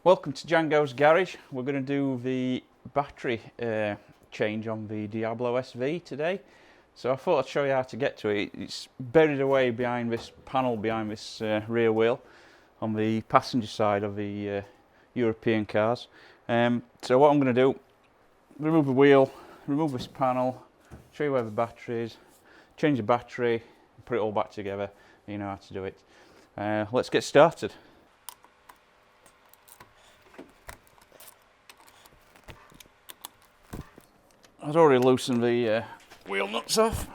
Welcome to Django's Garage. We're going to do the battery change on the Diablo SV today. So I thought I'd show you how to get to it. It's buried away behind this panel, behind this rear wheel on the passenger side of the European cars. So what I'm going to do, remove the wheel, remove this panel, show you where the battery is, change the battery, put it all back together. You know how to do it. Let's get started. I'd already loosened the wheel nuts off.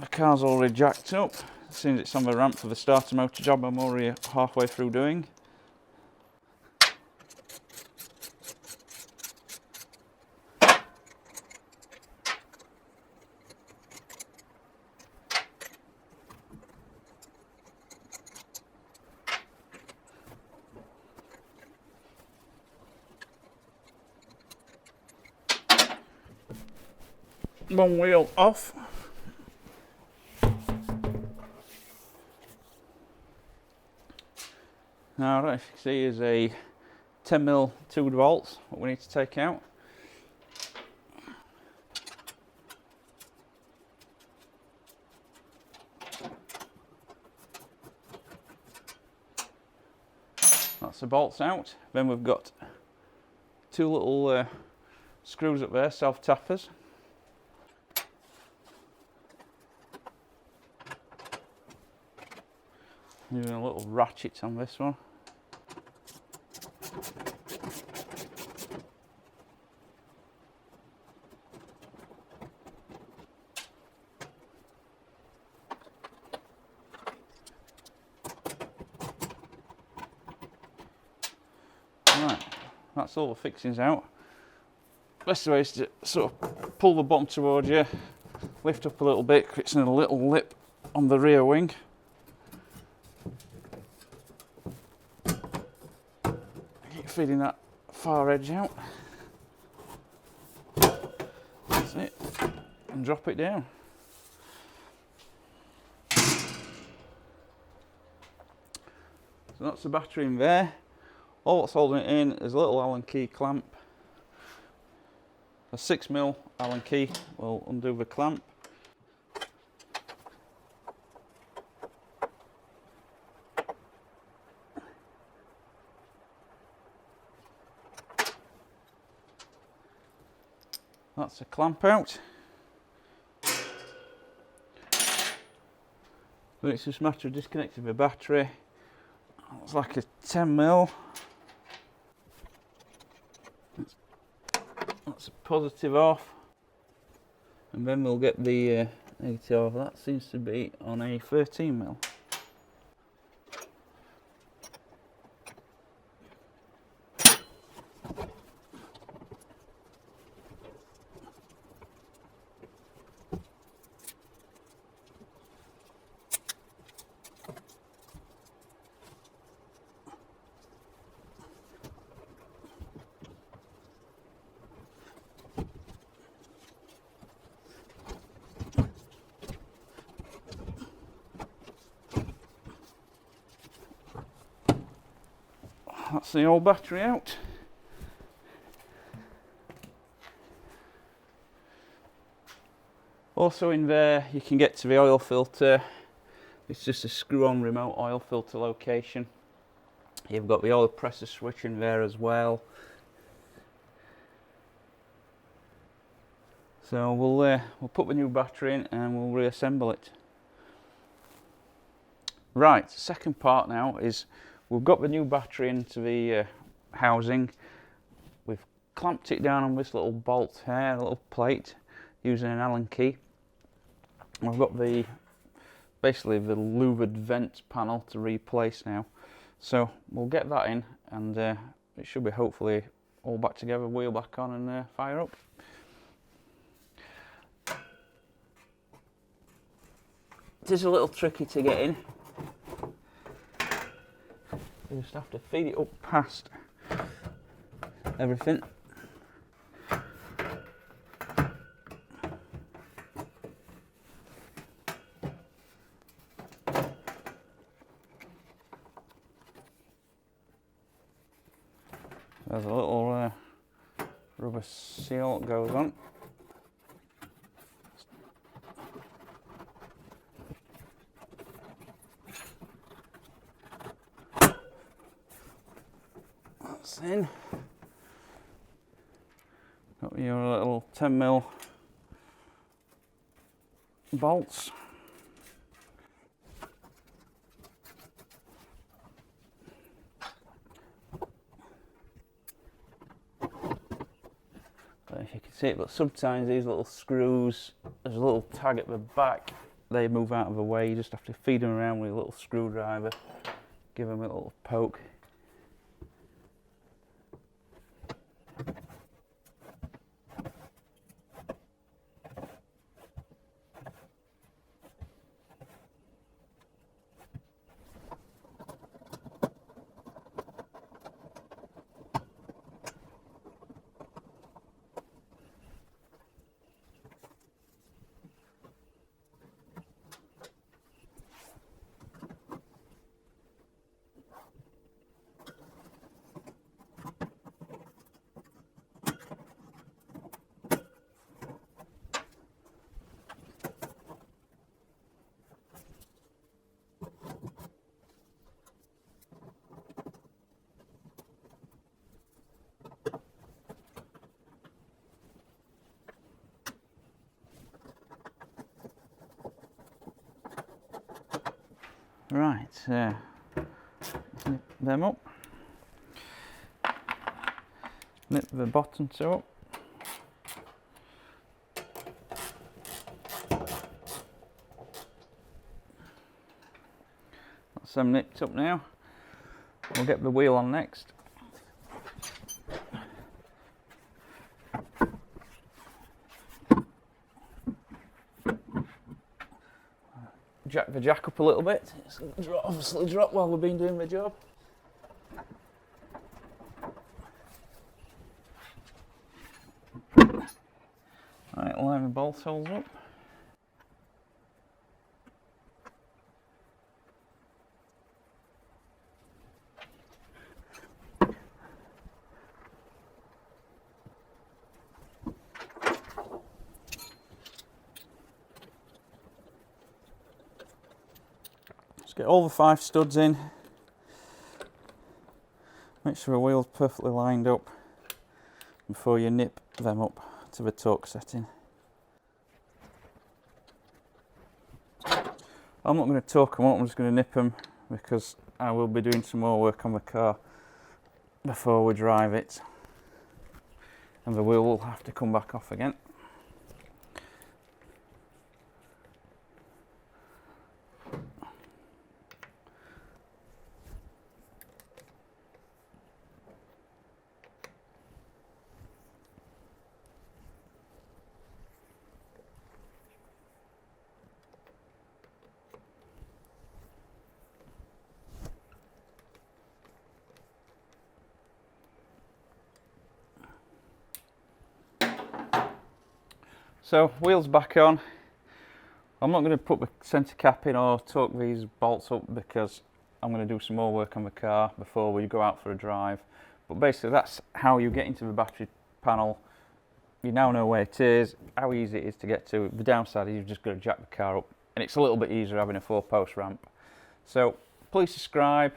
The car's already jacked up. As soon as it's on the ramp for the starter motor job, I'm already halfway through doing. One wheel off. Now, I don't know if you can see, is a 10mm 2 volts, what we need to take out. That's the bolts out. Then we've got two little screws up there, self-tappers. Using a little ratchet on this one. Right, that's all the fixings out. Best way is to sort of pull the bottom towards you, lift up a little bit, it's in a little lip on the rear wing. Feeding that far edge out. That's it. And drop it down. So that's the battery in there. All that's holding it in is a little Allen key clamp. A 6mm Allen key will undo the clamp. That's a clamp out. But it's just a matter of disconnecting the battery. It's like a 10mm. That's a positive off. And then we'll get the negative off. That seems to be on a 13mm. That's the old battery out. Also in there you can get to the oil filter. It's just a screw-on remote oil filter location. You've got the oil pressure switch in there as well. So we'll put the new battery in and we'll reassemble it. Right, second part now is we've got the new battery into the housing. We've clamped it down on this little bolt here, a little plate, using an Allen key. We've got basically the louvered vent panel to replace now. So we'll get that in and it should be hopefully all back together, wheel back on and fire up. It is a little tricky to get in. You just have to feed it up past everything. There's a little rubber seal that goes on. That's in. Got your little 10mm bolts. If you can see it, but sometimes these little screws, there's a little tag at the back, they move out of the way. You just have to feed them around with a little screwdriver, give them a little poke. Right, nip them up, nip the bottom two up. That's them nipped up now. We'll get the wheel on next. Jack the jack up a little bit. It's obviously dropped while we've been doing the job. Right, line the bolt holes up. Just get all the 5 studs in. Make sure the wheel's perfectly lined up before you nip them up to the torque setting. I'm not going to torque them up, I'm just going to nip them because I will be doing some more work on the car before we drive it, and the wheel will have to come back off again. So, wheels back on. I'm not going to put the centre cap in or torque these bolts up because I'm going to do some more work on the car before we go out for a drive. But basically that's how you get into the battery panel. You now know where it is, how easy it is to get to. The downside is you've just got to jack the car up, and it's a little bit easier having a 4-post ramp. So please subscribe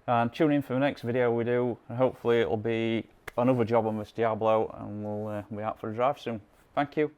and tune in for the next video we do, and hopefully it'll be another job on this Diablo, and we'll be out for a drive soon. Thank you.